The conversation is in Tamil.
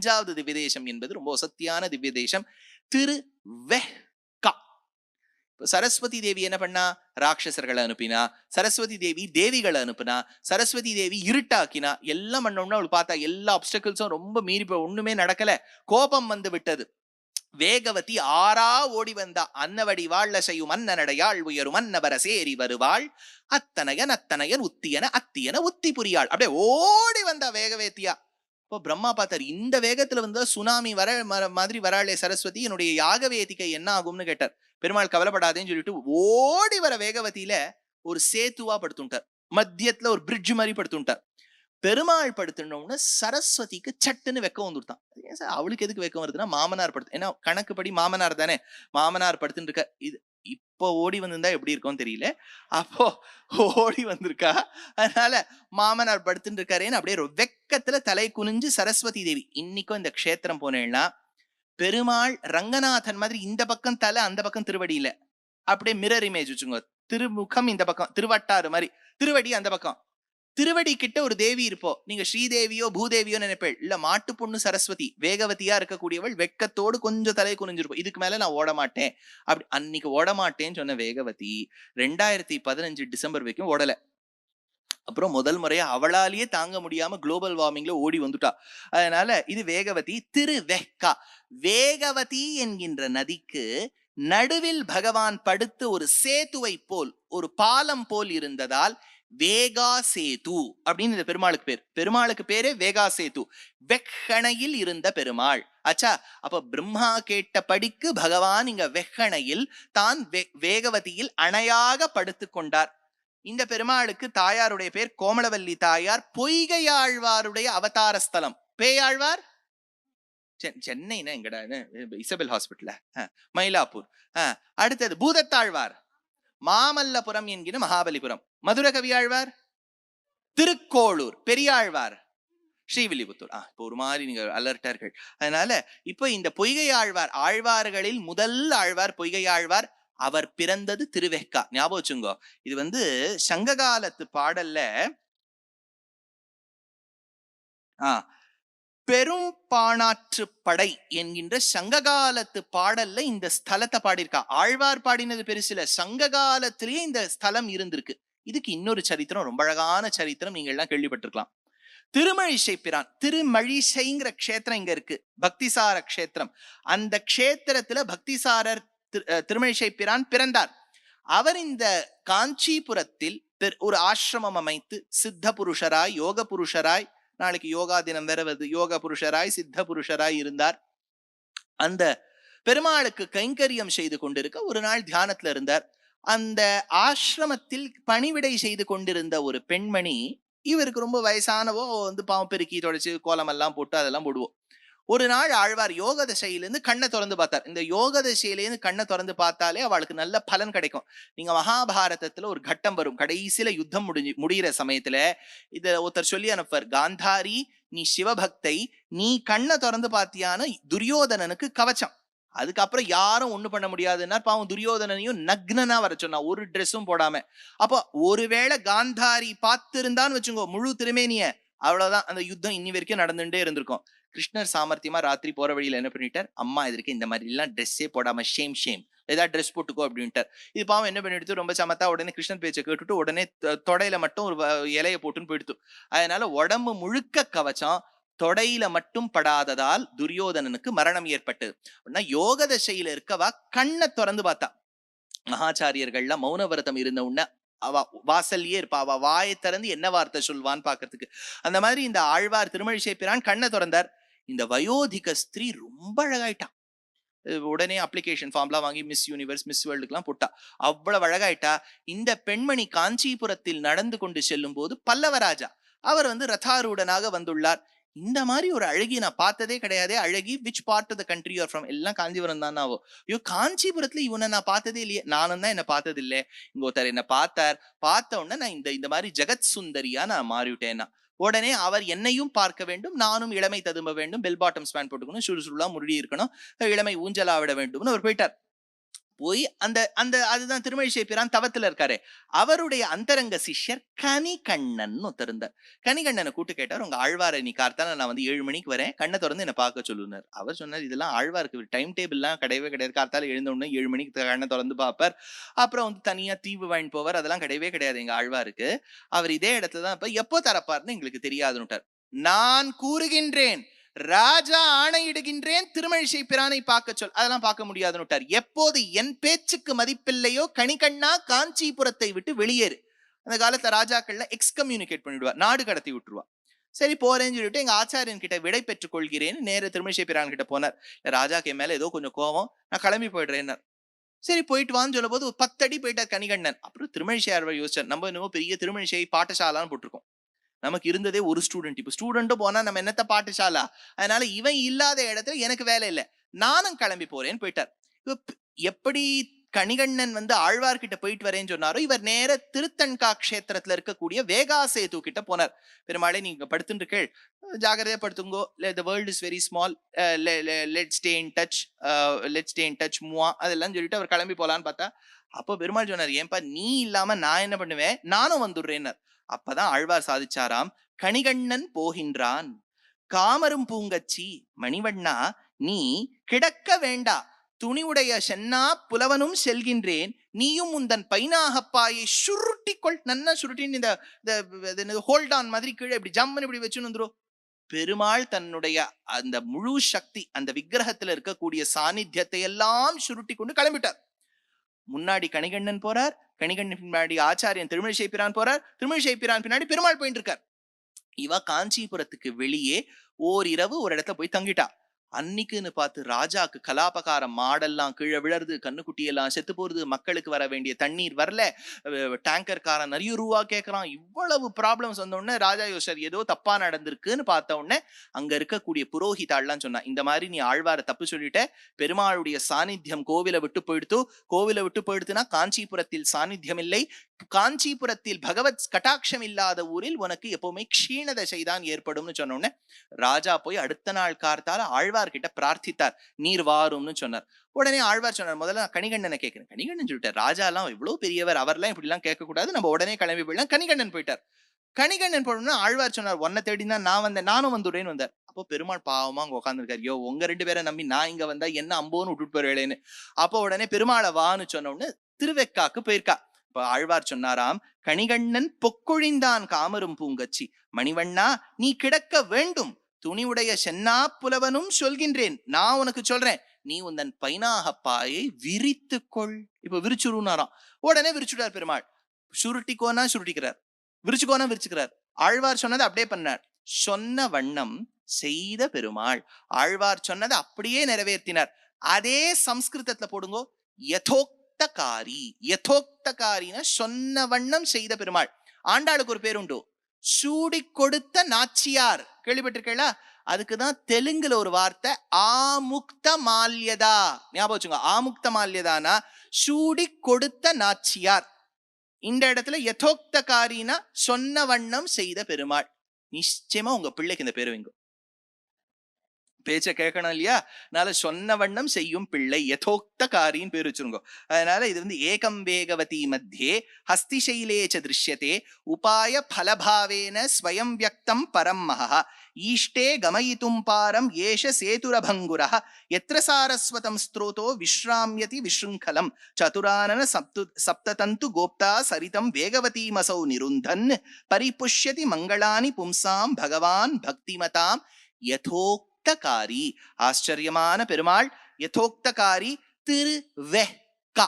அஞ்சாவது திவ்ய தேசம் என்பது ரொம்ப வசத்தியான திவ்ய தேசம் திருவெஹ்கா. சரஸ்வதி தேவி என்ன பண்ணா? ராட்சசர்களை அனுப்பினா. சரஸ்வதி தேவி தேவிகளை அனுப்பினா. சரஸ்வதி தேவி இருட்டாக்கினா. எல்லாம் பண்ணோம்னா அவள் பார்த்தா எல்லா அப்டக்கிள்ஸும் ரொம்ப மீறி ஒண்ணுமே நடக்கல. கோபம் வந்து விட்டது. வேகவதி ஆறா ஓடி வந்தா. அன்னவடி வாழ செய்யும் அன்னநடையாள் உயரும் அன்னவர சேரி வருவாள் அத்தனையன் அத்தனையன் உத்தியன அத்தியன உத்தி புரியாள். அப்படியே ஓடி வந்தா வேகவேத்தியா. இப்போ பிரம்மா பார்த்தார், இந்த வேகத்துல வந்து சுனாமி வர மாதிரி வராளே சரஸ்வதி, என்னுடைய யாகவேதிகை என்ன ஆகும்னு கேட்டார். பெருமாள் கவலைப்படாதேன்னு சொல்லிட்டு ஓடி வர வேகவதியில ஒரு சேத்துவா படுத்துட்டார். மத்தியத்துல ஒரு பிரிட்ஜ் மாதிரி படுத்துட்டார். பெருமாள் படுத்துனோம்னு சரஸ்வதிக்கு சட்டுன்னு வெக்கம் வந்துட்டான். அவளுக்கு எதுக்கு வெக்கம் வருதுன்னா, மாமனார் படுத்து, ஏன்னா கணக்குப்படி மாமனார் தானே. மாமனார் படுத்துட்டு இருக்க. இது இப்போ ஓடி வந்திருந்தா எப்படி இருக்கும் தெரியல. அப்போ ஓடி வந்திருக்கா. அதனால மாமனார் படுத்துட்டு இருக்காருன்னு அப்படியே வெக்கத்துல தலை குனிஞ்சு சரஸ்வதி தேவி. இன்னைக்கும் இந்த க்ஷேத்திரம் போனேன்னா பெருமாள் ரங்கநாதன் மாதிரி இந்த பக்கம் தலை, அந்த பக்கம் திருவடி இல்ல. அப்படியே மிரர் இமேஜ் வச்சுங்க. திருமுகம் இந்த பக்கம், திருவட்டாறு மாதிரி, திருவடி அந்த பக்கம். திருவடி கிட்ட ஒரு தேவி இருப்போ. நீங்க ஸ்ரீதேவியோ பூதேவியோ நினைப்பேள். இல்ல, மாட்டு பொண்ணு சரஸ்வதி வேகவதியா இருக்கக்கூடியவள் வெக்கத்தோடு கொஞ்சம் தலை குனிஞ்சிருப்போம். இதுக்கு மேல நான் ஓட மாட்டேன் அப்படி. அன்னைக்கு ஓட மாட்டேன்னு சொன்ன வேகவதி 2015 டிசம்பர் வரைக்கும் ஓடல. அப்புறம் முதல் முறையா அவளாலேயே தாங்க முடியாம குளோபல் வார்மிங்ல ஓடி வந்துட்டா. அதனால இது வேகவதி திருவெஹ்கா. வேகவதி என்கின்ற நதிக்கு நடுவில் பகவான் படுத்து ஒரு சேத்துவை போல், ஒரு பாலம் போல் இருந்ததால் வேகா சேது அப்படின்னு இந்த பெருமாளுக்கு பேர். பெருமாளுக்கு பேரே வேகா சேது. வெக்கணையில் இருந்த பெருமாள். ஆச்சா, அப்ப பிரம்மா கேட்ட படிக்கு பகவான் இங்க வெக்கணையில் தான் வேகவதியில் அணையாக படுத்து கொண்டார். இந்த பெருமாளுக்கு தாயாருடைய பேர் கோமளவல்லி தாயார். பொய்கையாழ்வாருடைய அவதார ஸ்தலம். பேயாழ்வார் சென்னைனா எங்கடா? Isabel hospital, Mylapore. அடுத்தது பூதத்தாழ்வார் மாமல்லபுரம் என்கிற மகாபலிபுரம். மதுர கவியாழ்வார் திருக்கோளூர். பெரியாழ்வார் ஸ்ரீவில்லிபுத்தூர். இப்போ ஒரு மாதிரி நீங்க அலர்ட்டார்கள். அதனால இப்ப இந்த பொய்கை ஆழ்வார், ஆழ்வார்களில் முதல் ஆழ்வார் பொய்கை ஆழ்வார். அவர் பிறந்தது திருவெஹ்கா. ஞாபகம் வச்சுங்கோ. இது வந்து சங்ககாலத்து பாடல்ல பெரும் பாணாற்று படை என்கின்ற சங்ககாலத்து பாடல்ல இந்த ஸ்தலத்தை பாடியிருக்கா. ஆழ்வார் பாடினது பெருசில, சங்ககாலத்திலேயே இந்த ஸ்தலம் இருந்திருக்கு. இதுக்கு இன்னொரு சரித்திரம், ரொம்ப அழகான சரித்திரம், நீங்க எல்லாம் கேள்விப்பட்டிருக்கலாம். திருமழிசை பிரான், திருமழிசைங்கிற க்ஷேத்திரம் இங்க இருக்கு, பக்திசார க்ஷேத்திரம். அந்த க்ஷேத்திரத்துல பக்திசாரர் திருமழிசை பிரான் பிறந்தார். அவர் இந்த காஞ்சிபுரத்தில் ஒரு ஆசிரமம் அமைத்து சித்த புருஷராய், யோக புருஷராய், நாளைக்கு யோகா தினம் வேற வருது, யோக புருஷராய் சித்த புருஷராய் இருந்தார். அந்த பெருமாளுக்கு கைங்கரியம் செய்து கொண்டிருக்க ஒரு நாள் தியானத்துல இருந்தார். அந்த ஆசிரமத்தில் பணிவிடை செய்து கொண்டிருந்த ஒரு பெண்மணி, இவருக்கு ரொம்ப வயசானவோ, வந்து பாவம் பெருக்கி தொடச்சு கோலம் எல்லாம் போட்டு அதெல்லாம் போடுவோம். ஒரு நாள் ஆழ்வார் யோக தசையிலிருந்து கண்ணை திறந்து பார்த்தார். இந்த யோக தசையிலேருந்து கண்ணை திறந்து பார்த்தாலே அவளுக்கு நல்ல பலன் கிடைக்கும். நீங்க மகாபாரதத்துல ஒரு கட்டம் வரும், கடைசியில யுத்தம் முடிகிற சமயத்துல இத ஒருத்தர் சொல்லி அனுப்பார், காந்தாரி நீ சிவபக்தை, நீ கண்ணை திறந்து பார்த்தியான துரியோதனனுக்கு கவச்சம். அதுக்கப்புறம் யாரும் ஒண்ணு பண்ண முடியாதுன்னா பாவம் துரியோதனனையும் நக்னனா வர சொன்னா, ஒரு ட்ரெஸ்ஸும் போடாம. அப்போ ஒருவேளை காந்தாரி பார்த்திருந்தான்னு வச்சுக்கோ முழு திருமேனிய, அவ்வளவுதான், அந்த யுத்தம் இன்னி வரைக்கும் நடந்துட்டே இருந்திருக்கும். கிருஷ்ணர் சாமர்த்தியமா ராத்திரி போற வழியில என்ன பண்ணிட்டார், அம்மா இதற்கு இந்த மாதிரி எல்லாம் ட்ரெஸ்ஸே போடாம ஷேம் ஏதாவது ட்ரெஸ் போட்டுக்கோ அப்படின்ட்டார். இது பாவம் என்ன பண்ணிடுத்து, ரொம்ப சமத்தா உடனே கிருஷ்ணன் பேச்சை கேட்டுட்டு உடனே தொடையில மட்டும் ஒரு இலையை போட்டுன்னு போயிடுத்து. அதனால உடம்பு முழுக்க கவச்சம், தொடையில மட்டும் படாததால் துரியோதனனுக்கு மரணம் ஏற்பட்டது. யோக தசையில இருக்கவா கண்ணை திறந்து பார்த்தா. மகாச்சாரியர்கள்லாம் மௌன விரதம் இருந்த உடனே அவ வாசல்லையே இருப்பா, அவ வாயை திறந்து என்ன வார்த்தை சொல்வான்னு பாக்கிறதுக்கு. அந்த மாதிரி இந்த ஆழ்வார் திருமழிசை பிரான் கண்ணை திறந்தார். இந்த வயோதிக ஸ்திரீ ரொம்ப அழகாயிட்டா. உடனே அப்ளிகேஷன் ஃபார்ம்லாம் வாங்கி மிஸ் யூனிவர்ஸ், மிஸ் வேர்ல்டுக்குலாம் போட்டா. அவ்வளவு அழகாயிட்டா. இந்த பெண்மணி காஞ்சிபுரத்தில் நடந்து கொண்டு செல்லும் போது பல்லவராஜா அவர் வந்து ரதாரூடனாக வந்துள்ளார். இந்த மாதிரி ஒரு அழகி நான் பார்த்ததே கிடையாதே. அழகி which part of the country you are from? எல்லாம் காஞ்சிபுரம் தான். ஐயோ, காஞ்சிபுரத்துல இவனை நான் பார்த்ததே இல்லையே. நானும் தான் என்ன பார்த்தது இல்லை. இங்க ஒருத்தர் என்ன பார்த்த உடனே நான் இந்த மாதிரி ஜெகத் சுந்தரியா நான் மாறிவிட்டேன்னா, உடனே அவர் என்னையும் பார்க்க வேண்டும், நானும் இளமை ததும்ப வேண்டும், பெல் பாட்டம் ஸ்பேண்ட் போட்டுக்கணும், சுறுசுறுலாம் முடி இருக்கணும், இளமை ஊஞ்சலா விட வேண்டும்னு அவர் போயிட்டார். போய் அந்த அந்த அதுதான் திருமழிசை பிரான் தவத்துல இருக்காரு. அவருடைய அந்தரங்க சிஷ்யர் கனிகண்ணன் ஒருத்தருந்தார். கனிகண்ணனை கூட்டு கேட்டார், உங்க ஆழ்வாரை நீ கார்த்தால நான் வந்து 7 மணிக்கு வரேன், கண்ணை திறந்து என்ன பார்க்க சொல்லுனார். அவர் சொன்னார், இதெல்லாம் ஆழ்வாருக்கு டைம் டேபிள்லாம் கிடையவே கிடையாது. கார்த்தால எழுந்த உடனே 7 மணிக்கு கண்ணை திறந்து பார்ப்பார். அப்புறம் வந்து தனியா தீவு வாங்கி போவார். அதெல்லாம் கிடையவே கிடையாது எங்க ஆழ்வாருக்கு. அவர் இதே இடத்துல தான் இப்ப எப்போ தரப்பார்னு எங்களுக்கு தெரியாதுன்னுட்டார். நான் கூறுகின்றேன், ராஜா ஆணையிடுகின்றேன், திருமழிசை பிரானை பார்க்க சொல். அதெல்லாம் பார்க்க முடியாதுன்னு. எப்போது என் பேச்சுக்கு மதிப்பில்லையோ கணிகண்ணா காஞ்சிபுரத்தை விட்டு வெளியேறு. அந்த காலத்துல ராஜாக்கள்ல எக்ஸ்கம்யூனிகேட் பண்ணிடுவா, நாடு கடத்தி விட்டுருவா. சரி போறேன்னு சொல்லிட்டு எங்க ஆச்சாரியன் கிட்ட விடை பெற்றுக் கொள்கிறேன் நேர திருமழிசை பிரான் கிட்ட போனார். ராஜாக்கு மேல ஏதோ கொஞ்சம் கோவம், நான் கிளம்பி போயிடுறேன். சரி போயிட்டு வான்னு சொல்லும் போது 10 அடி போயிட்டார் கணிகண்ணன். அப்புறம் திருமழிசை யோசிச்சார், நம்ம இன்னும் பெரிய திருமழிசை பாட்டசாலான்னு போட்டிருக்கோம், நமக்கு இருந்ததே ஒரு ஸ்டூடெண்ட், இப்ப ஸ்டூடெண்ட்டும் போனா நம்ம என்னத்த பாட்டுசாலா, அதனால இவன் இல்லாத இடத்துல எனக்கு வேலை இல்லை, நானும் கிளம்பி போறேன்னு போயிட்டார். எப்படி கணிகண்ணன் வந்து ஆழ்வார்கிட்ட போயிட்டு வரேன்னு சொன்னாரோ, இவர் நேர திருத்தன்கா கஷேத்திரத்துல இருக்கக்கூடிய வேகாசேது கிட்ட போனார். பெருமாளே நீங்க படுத்துட்டு கேள், ஜாகிரதையா படுத்துங்கோ, the world is very small, let's stay in touch மூவா அதெல்லாம் சொல்லிட்டு அவர் கிளம்பி போலான்னு பார்த்தா, அப்போ பெருமாள் சொன்னார், ஏன்பா நீ இல்லாம நான் என்ன பண்ணுவேன், நானும் வந்துடுறேன்னார். அப்பதான் ஆழ்வார் சாதிச்சாராம், கணிகண்ணன் போகின்றான் காமரும் பூங்கச்சி மணிவண்ணா நீ கிடக்க வேண்டா, துணிவுடைய சென்னா புலவனும் செல்கின்றேன், நீயும் உந்தன் பைனாகப்பாயை சுருட்டிக்கொள். நன்னா சுருட்டின்னு இந்த ஹோல்ட் ஆன் மாதிரி கீழே இப்படி ஜம்முன்னு இப்படி வச்சுன்னு வந்துரும். பெருமாள் தன்னுடைய அந்த முழு சக்தி அந்த விக்கிரகத்துல இருக்கக்கூடிய சாநித்தியத்தை எல்லாம் சுருட்டி கொண்டு கிளம்பிட்டார். முன்னாடி கணிகண்ணன் போறார், கணிகண்ணன் பின்னாடி ஆச்சாரியன் திருமழிசை பிரான் போறார், திருமழிசை பிரான் பின்னாடி பெருமாள் போயிட்டு இருக்கார். இவ காஞ்சிபுரத்துக்கு வெளியே ஓரிரவு ஒரு இடத்துல போய் தங்கிட்டா. அன்னைக்குன்னு பார்த்து ராஜாக்கு கலாபகாரம், மாடெல்லாம் கீழே விழருது, கண்ணுக்குட்டியெல்லாம் செத்து போறது, மக்களுக்கு வர வேண்டிய தண்ணீர் வரல, டேங்கர்காரன் நிறைய ரூபா கேட்கறான், இவ்வளவு ப்ராப்ளம்ஸ் வந்த உடனே ராஜா யோசர் ஏதோ தப்பா நடந்திருக்குன்னு பார்த்த உடனே அங்க இருக்கக்கூடிய புரோஹிதாள்லாம் சொன்னா, இந்த மாதிரி நீ ஆழ்வார தப்பு சொல்லிட்ட, பெருமாளுடைய சாநித்தியம் கோவிலை விட்டு போயிடுத்து, கோவிலை விட்டு போயிடுத்துனா காஞ்சிபுரத்தில் சாநித்தியம் இல்லை, காஞ்சிபுரத்தில் பகவத் கட்டாட்சம் இல்லாத ஊரில் உனக்கு எப்பவுமே க்ஷீண தசைதான் ஏற்படும்னு சொன்ன உடனே ராஜா போய் அடுத்த நாள் கார்த்தால ஆழ்வார் கிட்ட பிரார்த்தித்தார், நீர் வாரும்னு சொன்னார். உடனே ஆழ்வார் சொன்னார், முதல்ல கணிகண்ணனை கேட்கிறேன். கணிகண்ணன் சொல்லிட்டார், ராஜா எல்லாம் இவ்வளவு பெரியவர், அவர்லாம் இப்படி எல்லாம் கேட்க கூடாது, நம்ம உடனே கிளம்பி போயிடலாம். கணிகண்ணன் போயிட்டார். கணிகண்ணன் போனோம்னா ஆழ்வார் சொன்னார், உன்னை தேடினா நான் வந்தேன், நானும் வந்துடுறேன்னு வந்தார். அப்போ பெருமாள் பாவமா அங்க உட்காந்துருக்காரு, யோ உங்க 2 பேரை நம்பி நான் இங்க வந்தா என்ன அம்போன்னு விட்டுட்டு போறேன்னு. அப்போ உடனே பெருமாளை வான்னு சொன்ன உடனே திருவெக்காக்கு போயிருக்கா. இப்ப ஆழ்வார் சொன்னாராம், கணிகண்ணன் பொக்கொழிந்தான் காமரும் பூங்கச்சி மணிவண்ணா நீ கிடக்க வேண்டும், துணிவுடைய சென்னா புலவனும் சொல்கின்றேன், நான் உனக்கு சொல்றேன், நீ உந்தன் பைனாகப்பாயை விரித்துக்கொள். இப்ப விரிச்சுருனாராம். உடனே விரிச்சுட்டார் பெருமாள். சுருட்டிக்கோனா சுருட்டிக்கிறார், விரிச்சுக்கோனா விரிச்சுக்கிறார். ஆழ்வார் சொன்னதை அப்படியே பண்ணார். சொன்ன வண்ணம் செய்த பெருமாள். ஆழ்வார் சொன்னதை அப்படியே நிறைவேற்றினார். அதே சம்ஸ்கிருதத்துல போடுங்கோ, யதோக்தகாரி. யதோக்தகாரினா சொன்ன வண்ணம் செய்த பெருமாள். ஆண்டாளுக்கு ஒரு பேர் உண்டு, சூடி கொடுத்த நாச்சியார், கேள்விப்பட்டிருக்கா? அதுக்குதான் தெலுங்குல ஒரு வார்த்தை ஆமுக்த மால்யதா. ஞாபகம் வச்சுங்க, ஆமுக்த மால்யதானா சூடி கொடுத்த நாச்சியார். இந்த இடத்துல யதோக்தகாரினா சொன்ன வண்ணம் செய்த பெருமாள். நிச்சயமா உங்க பிள்ளைக்கு இந்த பேரு வைங்க, பேச்ச கேட்கணும் இல்லையா? அதனால சொன்ன வண்ணம் செய்யும் பிள்ளை, யதோக்தகாரின்னு பேர் வச்சிருங்க. அதனால இது வந்து ஏகம் வேகவதி மத்தியே ஹஸ்திசைலேச்ச திருஷ்யத்தே உபாய பலபாவேன ஸ்வயம் வியக்தம் பரம் மஹா ஈஷ்டே கமயித்தும் பாரம் ஏஷ சேதுரபங்குரஹ யத்ர சாரஸ்வதம் ஸ்த்ரோதோ விஸ்ராம்யதி விஷ்ருங்கலம் சதுரானன சப்ததந்து கோப்தா சரிதம் வேகவதீமசௌ நிருந்தன் பரிபுஷ்யதி மங்களானி பும்சாம் பகவான் பக்திமதாம் யதோக்தகாரி. ஆச்சரியமான பெருமாள் யதோக்தகாரி திருவெக்கா.